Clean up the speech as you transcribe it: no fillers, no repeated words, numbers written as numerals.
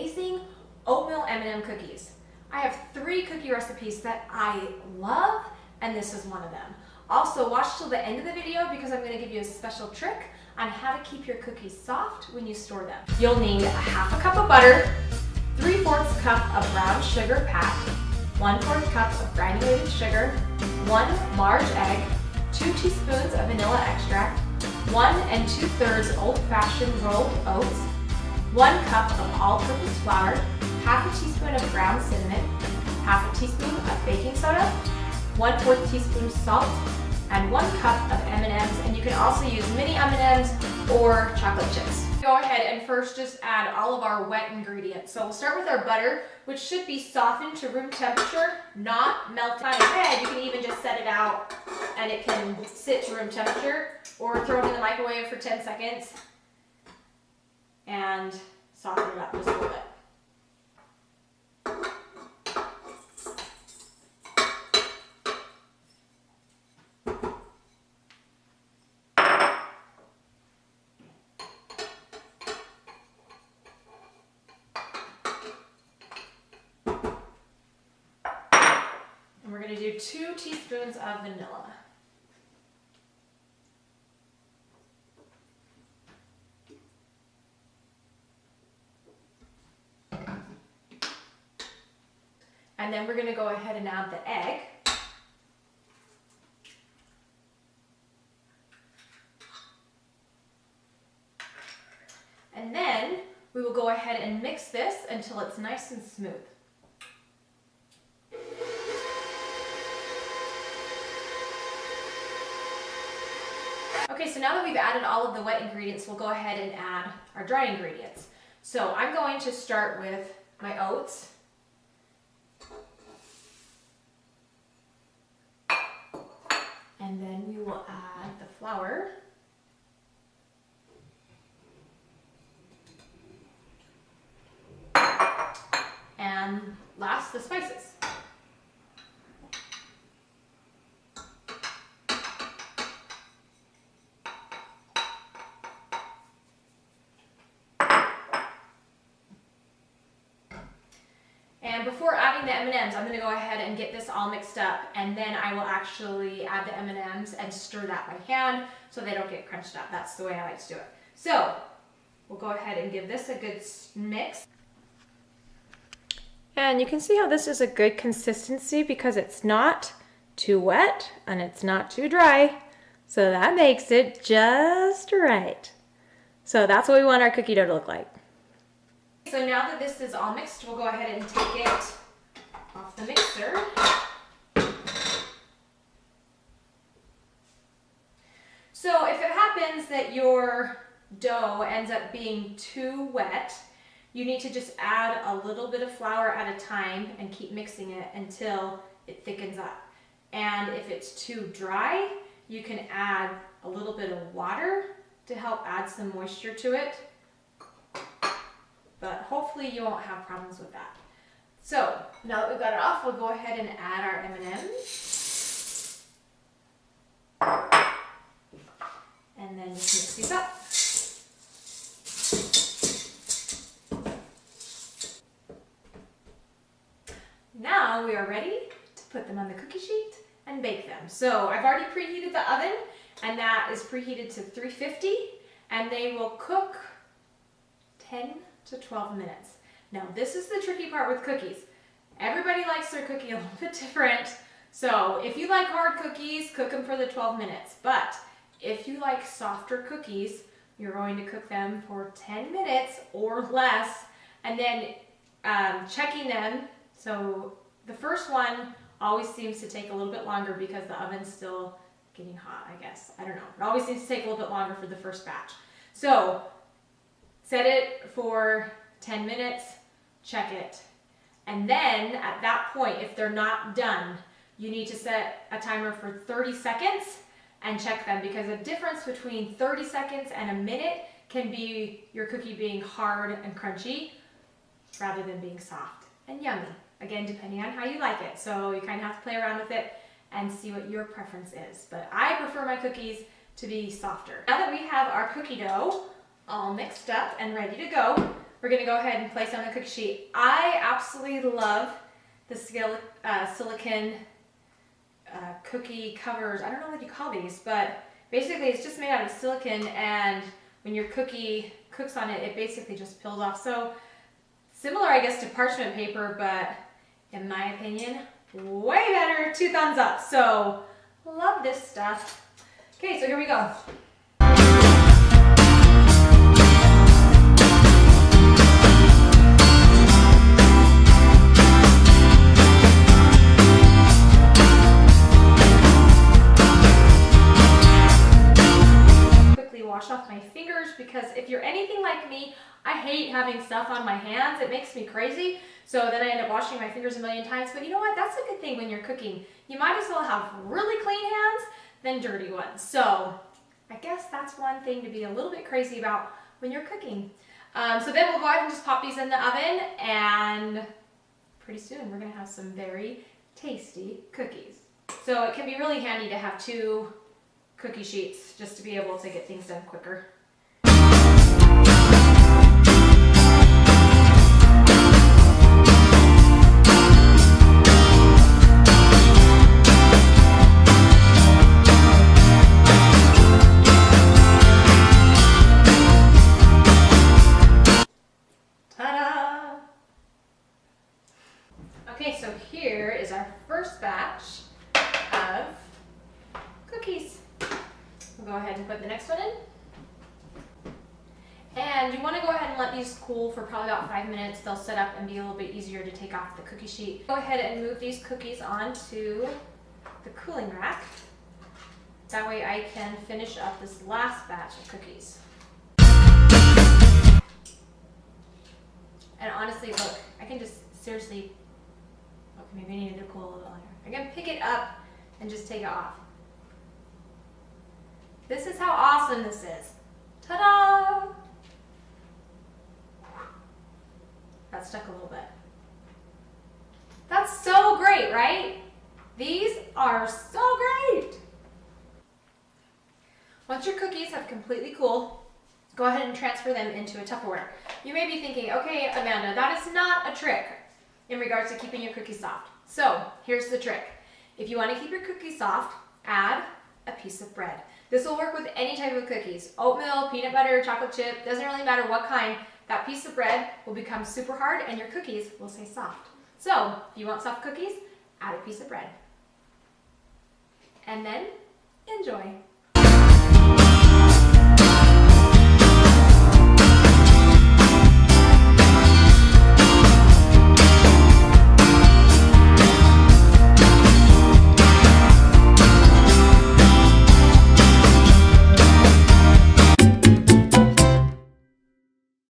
amazing oatmeal M&M cookies. I have 3 cookie recipes that I love, and this is one of them. Also, watch till the end of the video because I'm going to give you a special trick on how to keep your cookies soft when you store them. You'll need a half a cup of butter, 3/4 cup of brown sugar packed, 1/4 cup of granulated sugar, 1 large egg, 2 teaspoons of vanilla extract, 1 2/3 old-fashioned rolled oats, 1 cup of all-purpose flour, half a teaspoon of ground cinnamon, half a teaspoon of baking soda, 1/4 teaspoon salt, and 1 cup of M&Ms, and you can also use mini M&Ms or chocolate chips. Go ahead and first just add all of our wet ingredients. So we'll start with our butter, which should be softened to room temperature, not melted. On your head, you can even just set it out and it can sit to room temperature, or throw it in the microwave for 10 seconds and soften it up just a little bit. And we're going to do 2 teaspoons of vanilla. And then we're going to go ahead and add the egg. And then we will go ahead and mix this until it's nice and smooth. Okay, so now that we've added all of the wet ingredients, we'll go ahead and add our dry ingredients. So I'm going to start with my oats. And then we will add the flour. And last, the spices. And before adding the M&Ms, I'm going to go ahead and get this all mixed up, and then I will actually add the M&Ms and stir that by hand so they don't get crunched up. That's the way I like to do it. So we'll go ahead and give this a good mix. And you can see how this is a good consistency because it's not too wet and it's not too dry. So that makes it just right. So that's what we want our cookie dough to look like. So now that this is all mixed, we'll go ahead and take it off the mixer. So if it happens that your dough ends up being too wet, you need to just add a little bit of flour at a time and keep mixing it until it thickens up. And if it's too dry, you can add a little bit of water to help add some moisture to it. But hopefully you won't have problems with that. So now that we've got it off, we'll go ahead and add our M&Ms. And then just mix these up. Now we are ready to put them on the cookie sheet and bake them. So I've already preheated the oven, and that is preheated to 350, and they will cook 10 to 12 minutes. Now this is the tricky part with cookies. Everybody likes their cookie a little bit different. So if you like hard cookies, cook them for the 12 minutes. But if you like softer cookies, you're going to cook them for 10 minutes or less, and then checking them. So the first one always seems to take a little bit longer because the oven's still getting hot, I guess. I don't know. It always seems to take a little bit longer for the first batch. So set it for 10 minutes, check it. And then at that point, if they're not done, you need to set a timer for 30 seconds and check them, because the difference between 30 seconds and a minute can be your cookie being hard and crunchy rather than being soft and yummy. Again, depending on how you like it. So you kind of have to play around with it and see what your preference is. But I prefer my cookies to be softer. Now that we have our cookie dough all mixed up and ready to go, we're gonna go ahead and place on the cookie sheet. I absolutely love the silicone cookie covers. I don't know what you call these, but basically it's just made out of silicone, and when your cookie cooks on it, it basically just peels off. So similar, I guess, to parchment paper, but in my opinion, way better. 2 thumbs up. So love this stuff. Okay, so here we go. Wash off my fingers, because if you're anything like me, I hate having stuff on my hands. It makes me crazy. So then I end up washing my fingers a million times. But you know what? That's a good thing when you're cooking. You might as well have really clean hands than dirty ones. So I guess that's one thing to be a little bit crazy about when you're cooking. So then we'll go ahead and just pop these in the oven, and pretty soon we're going to have some very tasty cookies. So it can be really handy to have 2 cookie sheets just to be able to get things done quicker. Ta-da! Okay, so here is our first batch of cookies. We'll go ahead and put the next one in. And you want to go ahead and let these cool for probably about 5 minutes. They'll set up and be a little bit easier to take off the cookie sheet. Go ahead and move these cookies onto the cooling rack. That way I can finish up this last batch of cookies. And honestly, look, I can just seriously, okay, maybe I need to cool a little longer. I can pick it up and just take it off. This is how awesome this is. Ta-da! That stuck a little bit. That's so great, right? These are so great. Once your cookies have completely cooled, go ahead and transfer them into a Tupperware. You may be thinking, okay, Amanda, that is not a trick in regards to keeping your cookies soft. So here's the trick. If you want to keep your cookies soft, add a piece of bread. This will work with any type of cookies. Oatmeal, peanut butter, chocolate chip, doesn't really matter what kind. That piece of bread will become super hard and your cookies will stay soft. So if you want soft cookies, add a piece of bread. And then enjoy.